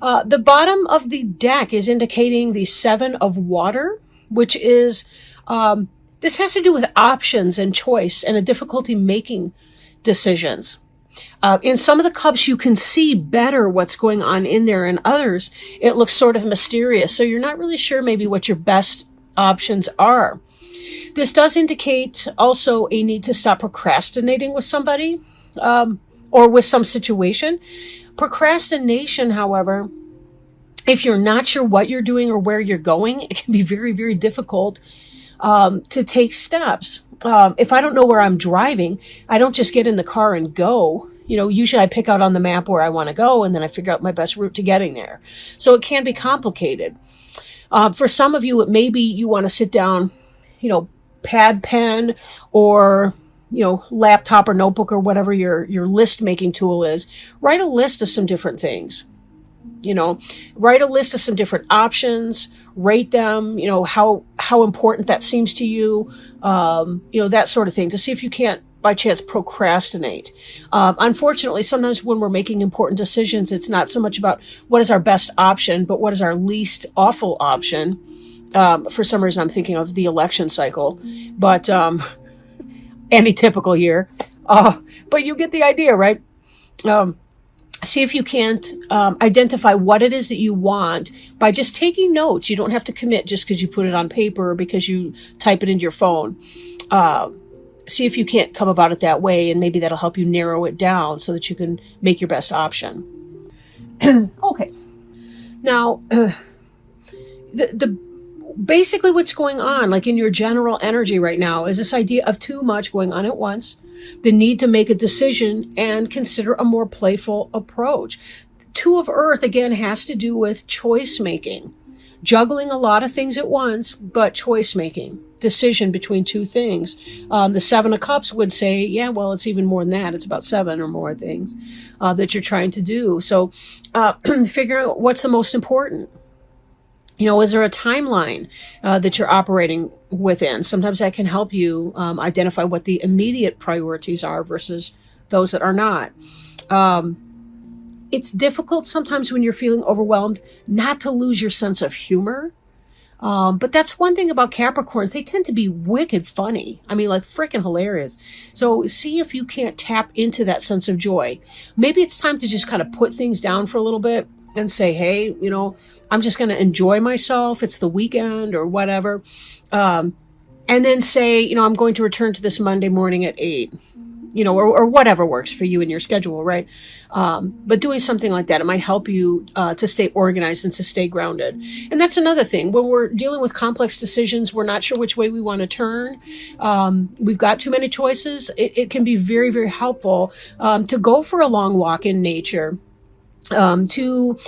The bottom of the deck is indicating the Seven of Water, which is, this has to do with options and choice and a difficulty making decisions. In some of the cups, you can see better what's going on in there. In others, it looks sort of mysterious. So you're not really sure maybe what your best options are. This does indicate also a need to stop procrastinating with somebody, or with some situation. Procrastination, however, if you're not sure what you're doing or where you're going, it can be very, very difficult to take steps. If I don't know where I'm driving, I don't just get in the car and go. Usually I pick out on the map where I want to go, and then I figure out my best route to getting there. So it can be complicated. For some of you, it may be you want to sit down, pad, pen, or laptop or notebook or whatever your list making tool is. Write a list of some different things. Write a list of some different options, rate them, how important that seems to you, that sort of thing, to see if you can't by chance procrastinate. Unfortunately, sometimes when we're making important decisions, it's not so much about what is our best option, but what is our least awful option. For some reason, I'm thinking of the election cycle, but any typical year. But you get the idea, right? See if you can't identify what it is that you want by just taking notes. You don't have to commit just because you put it on paper or because you type it into your phone. See if you can't come about it that way, and maybe that'll help you narrow it down so that you can make your best option. Okay. Now, the basically what's going on, like in your general energy right now, is this idea of too much going on at once, the need to make a decision and consider a more playful approach. Two of Earth, again, has to do with choice making, juggling a lot of things at once, but choice making, decision between two things. The Seven of Cups would say, yeah, well, it's even more than that. It's about 7 or more things that you're trying to do. So figure out what's the most important. Is there a timeline that you're operating within? Sometimes that can help you identify what the immediate priorities are versus those that are not. It's difficult sometimes when you're feeling overwhelmed not to lose your sense of humor. But that's one thing about Capricorns. They tend to be wicked funny. I mean, like freaking hilarious. So see if you can't tap into that sense of joy. Maybe it's time to just kind of put things down for a little bit and say, hey, I'm just going to enjoy myself. It's the weekend or whatever. And then say, I'm going to return to this Monday morning at 8, or whatever works for you in your schedule, right? But doing something like that, it might help you to stay organized and to stay grounded. And that's another thing. When we're dealing with complex decisions, we're not sure which way we want to turn. We've got too many choices. It can be very, very helpful to go for a long walk in nature. To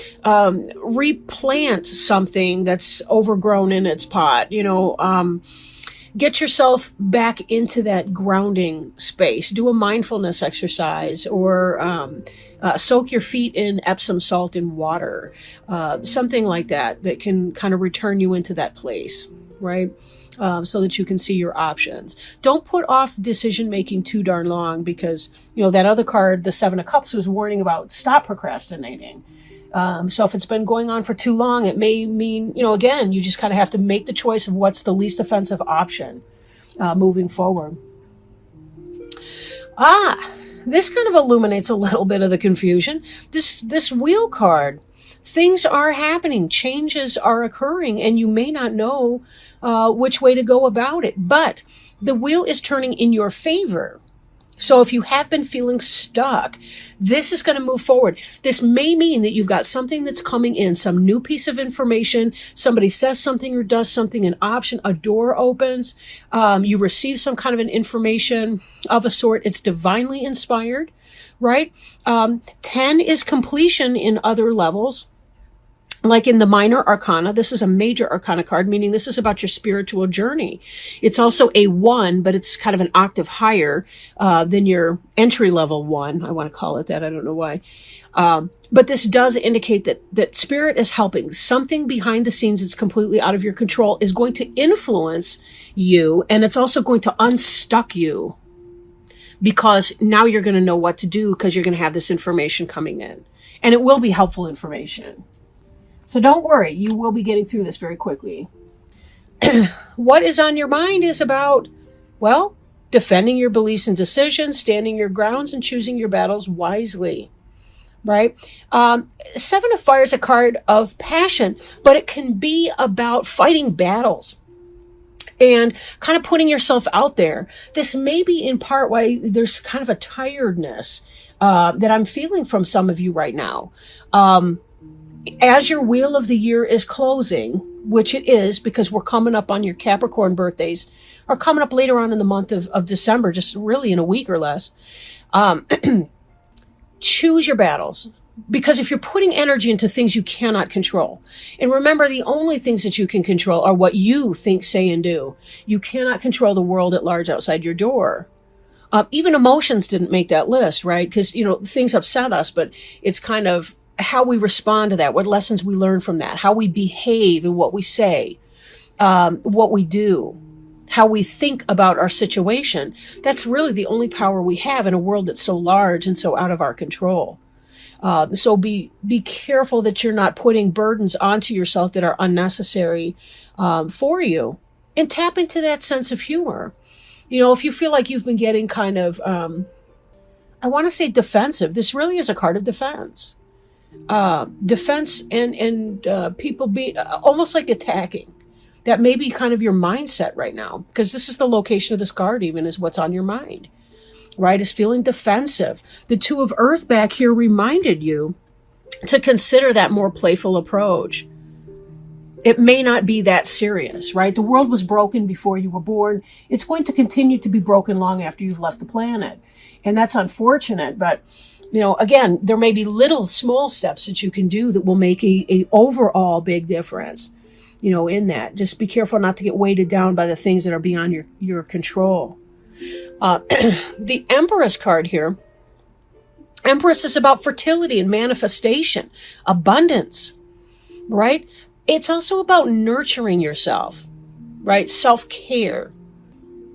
replant something that's overgrown in its pot, get yourself back into that grounding space. Do a mindfulness exercise, or soak your feet in Epsom salt in water, something like that can kind of return you into that place, right? So that you can see your options. Don't put off decision making too darn long, because that other card, the Seven of Cups, was warning about stop procrastinating. So if it's been going on for too long, it may mean, again, you just kind of have to make the choice of what's the least offensive option moving forward. This kind of illuminates a little bit of the confusion. This Wheel card. Things are happening, changes are occurring, and you may not know which way to go about it. But the wheel is turning in your favor. So if you have been feeling stuck, this is going to move forward. This may mean that you've got something that's coming in, some new piece of information. Somebody says something or does something, an option, a door opens. You receive some kind of an information of a sort. It's divinely inspired, right? 10 is completion in other levels. Like in the minor arcana, this is a major arcana card, meaning this is about your spiritual journey. It's also a 1, but it's kind of an octave higher than your entry level 1. I want to call it that. I don't know why. But this does indicate that spirit is helping. Something behind the scenes that's completely out of your control is going to influence you, and it's also going to unstuck you, because now you're going to know what to do, because you're going to have this information coming in, and it will be helpful information. So don't worry, you will be getting through this very quickly. What is on your mind is about, well, defending your beliefs and decisions, standing your grounds, and choosing your battles wisely. Right? Seven of Fire is a card of passion, but it can be about fighting battles and kind of putting yourself out there. This may be in part why there's kind of a tiredness that I'm feeling from some of you right now. As your wheel of the year is closing, which it is because we're coming up on your Capricorn birthdays, or coming up later on in the month of December, just really in a week or less, choose your battles. Because if you're putting energy into things you cannot control, and remember, the only things that you can control are what you think, say, and do. You cannot control the world at large outside your door. Even emotions didn't make that list, right? Because, things upset us, but it's kind of how we respond to that, what lessons we learn from that, how we behave and what we say, what we do, how we think about our situation. That's really the only power we have in a world that's so large and so out of our control. So be careful that you're not putting burdens onto yourself that are unnecessary for you, and tap into that sense of humor. If you feel like you've been getting kind of, I want to say defensive, this really is a card of defense. Defense and people be almost like attacking. That may be kind of your mindset right now, because this is the location of this card, even is what's on your mind, right? Is feeling defensive. The Two of Earth back here reminded you to consider that more playful approach. It may not be that serious, right? The world was broken before you were born. It's going to continue to be broken long after you've left the planet. And that's unfortunate, but again, there may be little small steps that you can do that will make a overall big difference, in that. Just be careful not to get weighted down by the things that are beyond your control. The Empress card here. Empress is about fertility and manifestation, abundance, right? It's also about nurturing yourself, right? Self-care.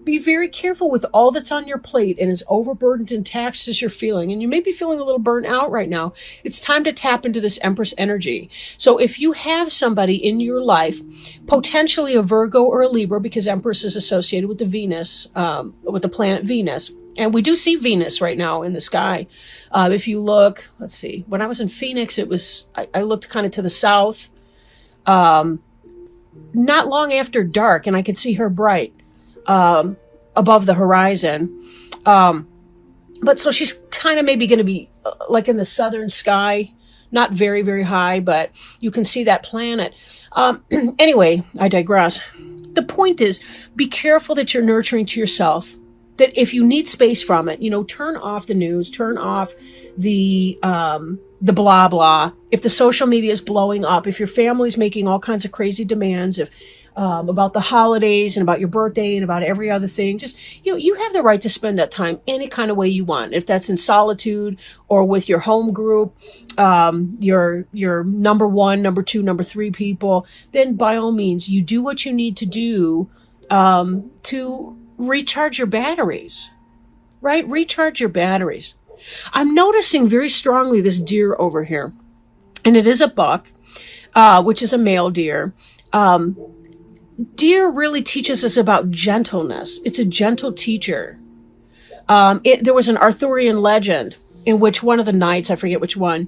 Be very careful with all that's on your plate and as overburdened and taxed as you're feeling. And you may be feeling a little burnt out right now. It's time to tap into this Empress energy. So if you have somebody in your life, potentially a Virgo or a Libra, because Empress is associated with the Venus, with the planet Venus. And we do see Venus right now in the sky. If you look, let's see, when I was in Phoenix, I looked kind of to the south, not long after dark, and I could see her bright. Above the horizon. But so she's kind of maybe going to be like in the southern sky, not very, very high, but you can see that planet. Anyway, I digress. The point is, be careful that you're nurturing to yourself, that if you need space from it, turn off the news, turn off the blah, blah. If the social media is blowing up, if your family's making all kinds of crazy demands, if about the holidays and about your birthday and about every other thing. Just, you have the right to spend that time any kind of way you want. If that's in solitude or with your home group, your number one, number two, number three people, then by all means, you do what you need to do to recharge your batteries, right? Recharge your batteries. I'm noticing very strongly this deer over here, and it is a buck, which is a male deer. Deer really teaches us about gentleness. It's a gentle teacher. There was an Arthurian legend in which one of the knights, I forget which one,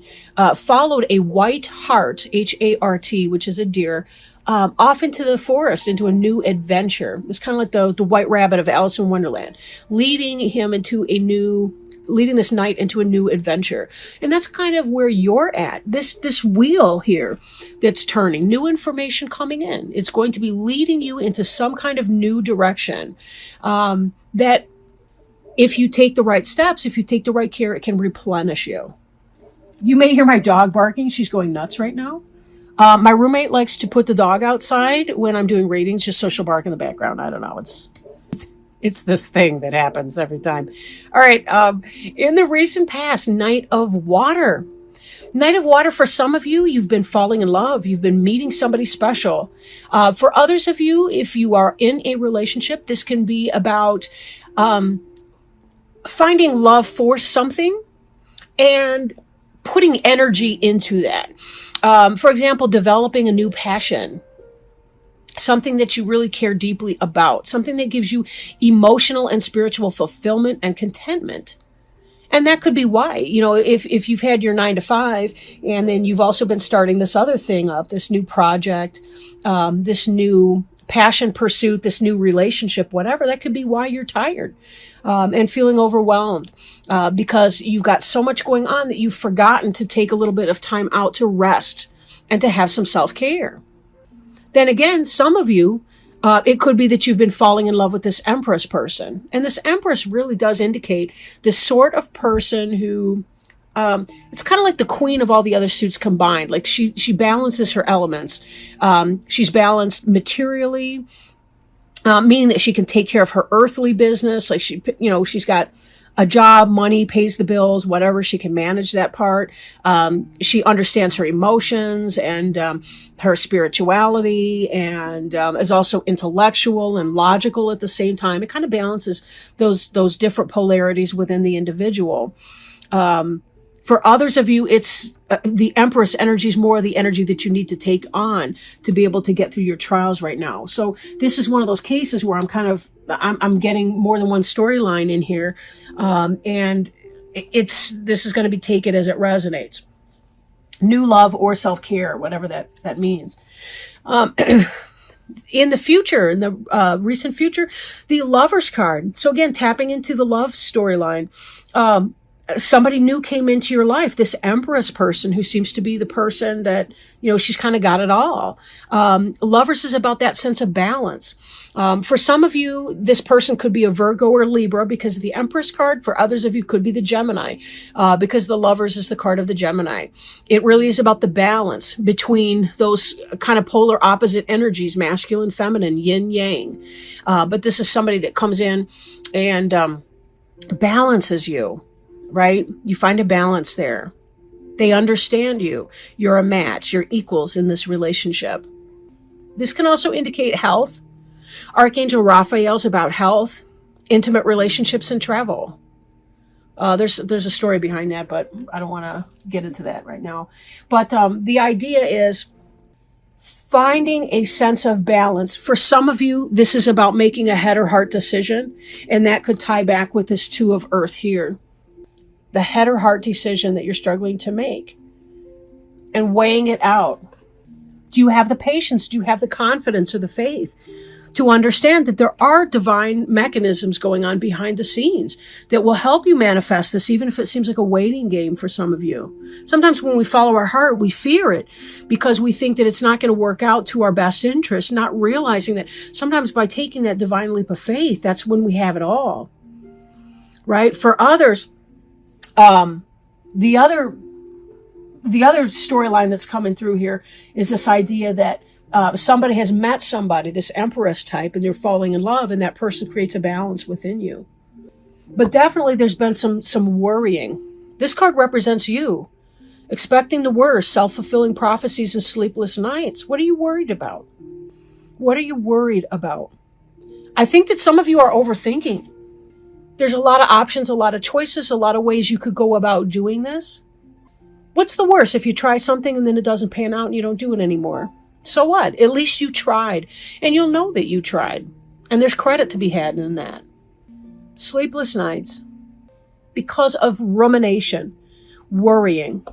followed a white hart, H-A-R-T, which is a deer, off into the forest, into a new adventure. It's kind of like the white rabbit of Alice in Wonderland, leading this knight into a new adventure. And that's kind of where you're at. This wheel here that's turning, new information coming in. It's going to be leading you into some kind of new direction that if you take the right steps, if you take the right care, it can replenish you. You may hear my dog barking. She's going nuts right now. My roommate likes to put the dog outside when I'm doing readings, just so she'll bark in the background. I don't know. It's this thing that happens every time. All right. In the recent past, Knight of Water. Knight of Water, for some of you, you've been falling in love. You've been meeting somebody special. For others of you, if you are in a relationship, this can be about finding love for something and putting energy into that. For example, developing a new passion, something that you really care deeply about, something that gives you emotional and spiritual fulfillment and contentment. And that could be why, if you've had your 9 to 5 and then you've also been starting this other thing up, this new project, this new passion pursuit, this new relationship, whatever, that could be why you're tired and feeling overwhelmed because you've got so much going on that you've forgotten to take a little bit of time out to rest and to have some self-care. Then again, some of you, it could be that you've been falling in love with this Empress person. And this Empress really does indicate this sort of person who, it's kind of like the queen of all the other suits combined. Like she balances her elements. She's balanced materially, meaning that she can take care of her earthly business. Like she's got a job, money, pays the bills, whatever. She can manage that part. She understands her emotions and her spirituality, and is also intellectual and logical at the same time. It kind of balances those different polarities within the individual. For others of you, it's the Empress energy is more the energy that you need to take on to be able to get through your trials right now. So this is one of those cases where I'm getting more than one storyline in here, and this is going to be taken as it resonates. New love or self-care, whatever that means. In the future, in the recent future, the Lover's card. So again, tapping into the love storyline. Somebody new came into your life, this Empress person who seems to be the person that, she's kind of got it all. Lovers is about that sense of balance. For some of you, this person could be a Virgo or Libra because of the Empress card. For others of you, could be the Gemini, because the Lovers is the card of the Gemini. It really is about the balance between those kind of polar opposite energies, masculine, feminine, yin, yang. But this is somebody that comes in and balances you. Right? You find a balance there. They understand you. You're a match. You're equals in this relationship. This can also indicate health. Archangel Raphael's about health, intimate relationships, and travel. There's a story behind that, but I don't want to get into that right now. But the idea is finding a sense of balance. For some of you, this is about making a head or heart decision, and that could tie back with this Two of Earth here. The head or heart decision that you're struggling to make and weighing it out. Do you have the patience? Do you have the confidence or the faith to understand that there are divine mechanisms going on behind the scenes that will help you manifest this, even if it seems like a waiting game for some of you? Sometimes when we follow our heart, we fear it because we think that it's not going to work out to our best interest, not realizing that sometimes by taking that divine leap of faith, that's when we have it all. Right? For others, the other storyline that's coming through here is this idea that somebody has met somebody, this Empress type, and they're falling in love, and that person creates a balance within you. But definitely there's been some worrying. This card represents you, expecting the worst, self-fulfilling prophecies and sleepless nights. What are you worried about? What are you worried about? I think that some of you are overthinking. There's a lot of options, a lot of choices, a lot of ways you could go about doing this. What's the worst if you try something and then it doesn't pan out and you don't do it anymore? So what? At least you tried, and you'll know that you tried. And there's credit to be had in that. Sleepless nights because of rumination, worrying.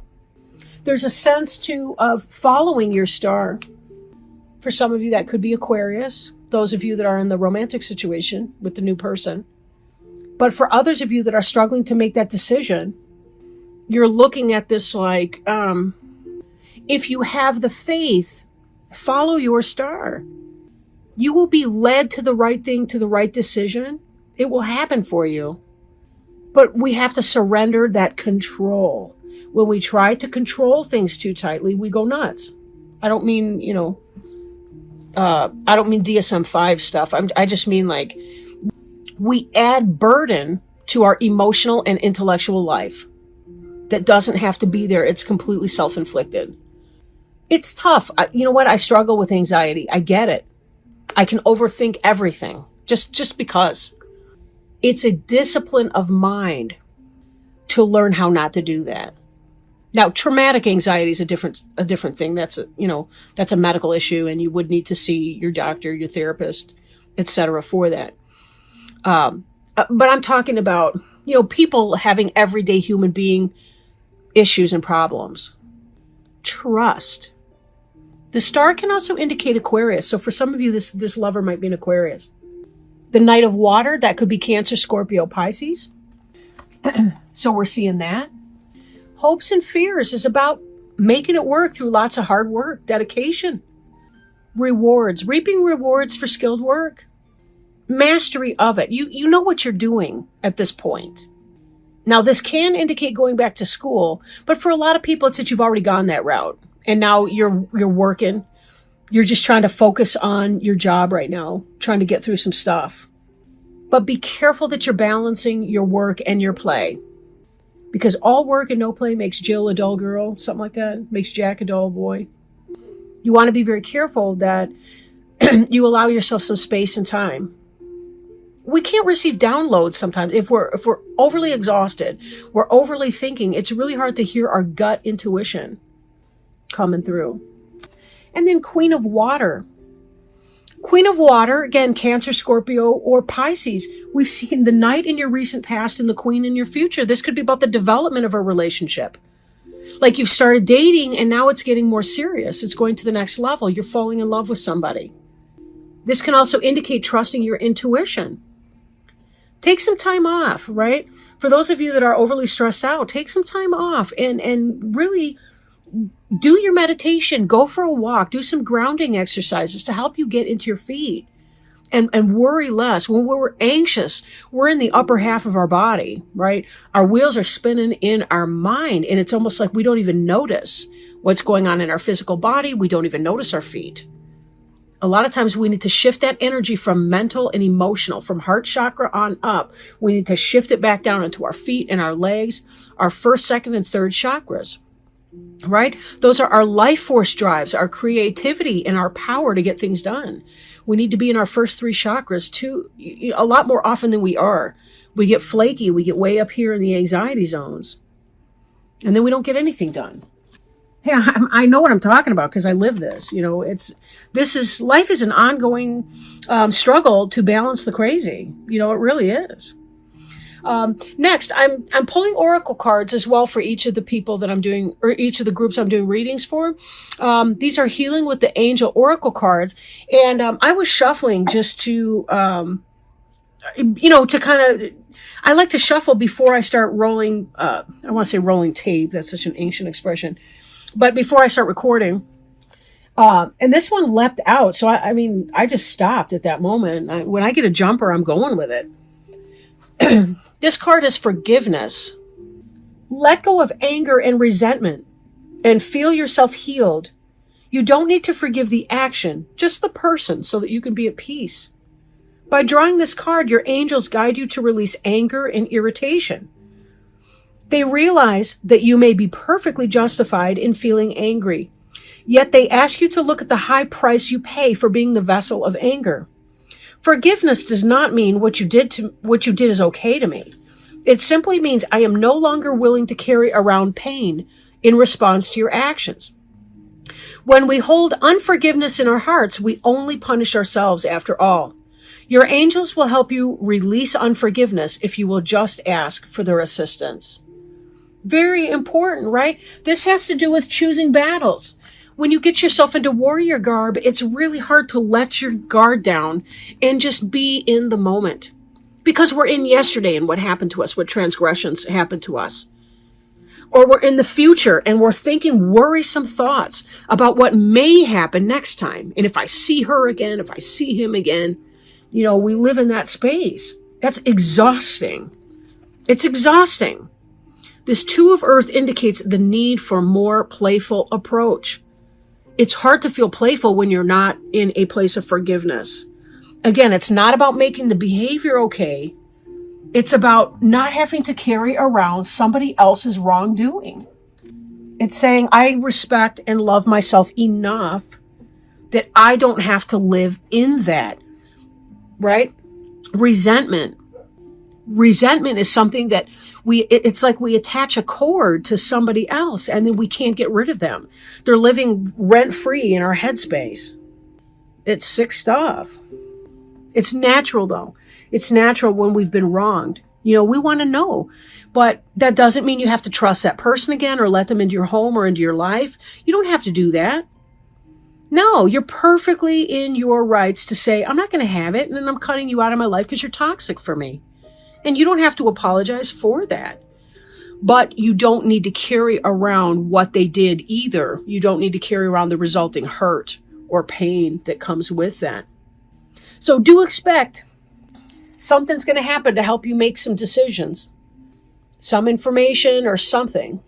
There's a sense too of following your star. For some of you, that could be Aquarius. Those of you that are in the romantic situation with the new person. But for others of you that are struggling to make that decision, you're looking at this like, if you have the faith, follow your star. You will be led to the right thing, to the right decision. It will happen for you. But we have to surrender that control. When we try to control things too tightly, we go nuts. I don't mean, I don't mean DSM-5 stuff. I just mean like, we add burden to our emotional and intellectual life that doesn't have to be there. It's completely self-inflicted. It's tough. You know what? I struggle with anxiety. I get it. I can overthink everything just because. It's a discipline of mind to learn how not to do that. Now, traumatic anxiety is a different thing. That's that's a medical issue, and you would need to see your doctor, your therapist, etc. for that. But I'm talking about, people having everyday human being issues and problems. Trust. The star can also indicate Aquarius. So for some of you, this lover might be an Aquarius. The Knight of Water, that could be Cancer, Scorpio, Pisces. So we're seeing that. Hopes and fears is about making it work through lots of hard work, dedication. Rewards, reaping rewards for skilled work. Mastery of it. You know what you're doing at this point. Now, this can indicate going back to school, but for a lot of people, it's that you've already gone that route. And now you're working. You're just trying to focus on your job right now, trying to get through some stuff. But be careful that you're balancing your work and your play. Because all work and no play makes Jill a dull girl, something like that. Makes Jack a dull boy. You want to be very careful that you allow yourself some space and time. We can't receive downloads sometimes. If we're overly exhausted, we're overly thinking, it's really hard to hear our gut intuition coming through. And then Queen of Water. Queen of Water, again, Cancer, Scorpio, or Pisces. We've seen the Knight in your recent past and the Queen in your future. This could be about the development of a relationship. Like you've started dating and now it's getting more serious. It's going to the next level. You're falling in love with somebody. This can also indicate trusting your intuition. Take some time off, right? For those of you that are overly stressed out, take some time off and really do your meditation. Go for a walk. Do some grounding exercises to help you get into your feet and worry less. When we're anxious, we're in the upper half of our body, right? Our wheels are spinning in our mind, and it's almost like we don't even notice what's going on in our physical body. We don't even notice our feet. A lot of times we need to shift that energy from mental and emotional, from heart chakra on up. We need to shift it back down into our feet and our legs, our first, second, and third chakras, right? Those are our life force drives, our creativity and our power to get things done. We need to be in our first three chakras too, a lot more often than we are. We get flaky. We get way up here in the anxiety zones. And then we don't get anything done. Yeah, I know what I'm talking about because I live this. Life is an ongoing struggle to balance the crazy. It really is. Next, I'm pulling oracle cards as well for each of the people that I'm doing, or each of the groups I'm doing readings for. These are Healing with the Angel oracle cards, and I was shuffling just to, to kind of. I like to shuffle before I start rolling. I want to say rolling tape. That's such an ancient expression. But before I start recording, and this one leapt out. So, I just stopped at that moment. When I get a jumper, I'm going with it. This card is forgiveness. Let go of anger and resentment and feel yourself healed. You don't need to forgive the action, just the person, so that you can be at peace. By drawing this card, your angels guide you to release anger and irritation. They realize that you may be perfectly justified in feeling angry, yet they ask you to look at the high price you pay for being the vessel of anger. Forgiveness does not mean what you did is okay to me. It simply means I am no longer willing to carry around pain in response to your actions. When we hold unforgiveness in our hearts, we only punish ourselves after all. Your angels will help you release unforgiveness if you will just ask for their assistance. Very important, right? This has to do with choosing battles. When you get yourself into warrior garb, it's really hard to let your guard down and just be in the moment. Because we're in yesterday and what happened to us, what transgressions happened to us. Or we're in the future and we're thinking worrisome thoughts about what may happen next time. And if I see her again, if I see him again, we live in that space. That's exhausting. It's exhausting. This Two of Earth indicates the need for more playful approach. It's hard to feel playful when you're not in a place of forgiveness. Again, it's not about making the behavior okay. It's about not having to carry around somebody else's wrongdoing. It's saying, I respect and love myself enough that I don't have to live in that, right? Resentment. Resentment is something that it's like we attach a cord to somebody else and then we can't get rid of them. They're living rent free in our headspace. It's sick stuff. It's natural though. It's natural when we've been wronged. We want to know, but that doesn't mean you have to trust that person again or let them into your home or into your life. You don't have to do that. No, you're perfectly in your rights to say, I'm not going to have it, and then I'm cutting you out of my life because you're toxic for me. And you don't have to apologize for that. But you don't need to carry around what they did either. You don't need to carry around the resulting hurt or pain that comes with that. So do expect something's going to happen to help you make some decisions. Some information or something